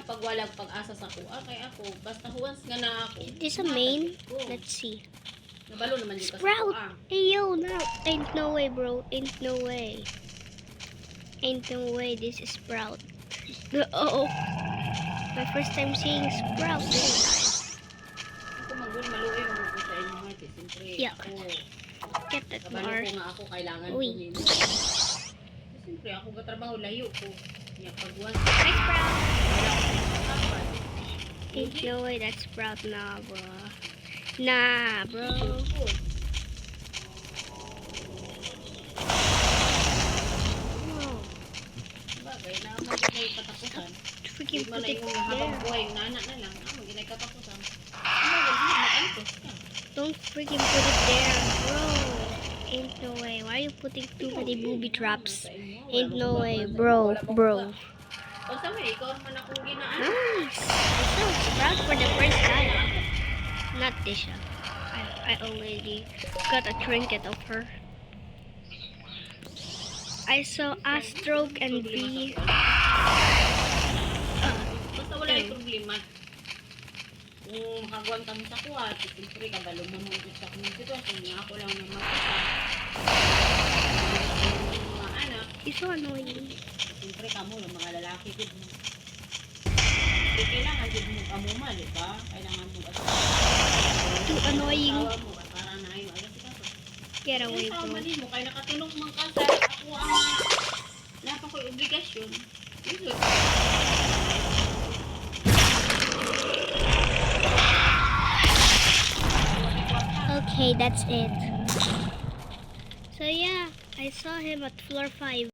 pagwalag pag-asa sa kuha kay ako basta once nga na ako. Is this a main? Let's see. Nabalo naman dito sa Sprout! kuha. Hey yo, no. Ain't no way, bro. Ain't no way. Ain't no way this is Sprout. Uh-oh. My first time seeing Sprout. Ako maluoy mo ko sa inyo nga siyempre. Yeah. Ako Get that kabalo Mars. ko nga ako kailangan ko Uy. nimo. Siyempre ako gatrabaho layo ko. Ya pag once Hi, Sprout. dapat. Ain't no way that's Sprout. Nah, bro. Nah, bro. Oh, Bagay na magigay katapusan. freaking Di man na put it yung habang there. buhay yung nana na lang. Magigay katapusan. Mag-antos ka. Don't freaking put it there, bro. Ain't no way. Why are you putting too many booby traps? Ain't no way, bro. Bro. O sa may, ikaw naman akong ginaan. Nice. I saw Sprout for the first time. Not Disha. I already got a trinket of her. I saw Astroke and B. Basta wala yung problema. Kung makagawan kami sa kuha, siyempre kabalo mo mong sa kong sitwasyon niya, ako lang naman kita. Mga anak, He's so annoying. siyempre kamo yung mga lalaki gud mo. Di kailangan gud mo kamuma, di ba? Kailangan mo Too annoying. asawa mo, para na ayo agad ka to. Get away, Ang bro. mo, kaya nakatulong man ka sa ako ang napa ko'y obligasyon. Ito. Okay, that's it. So yeah, I saw him at floor 5.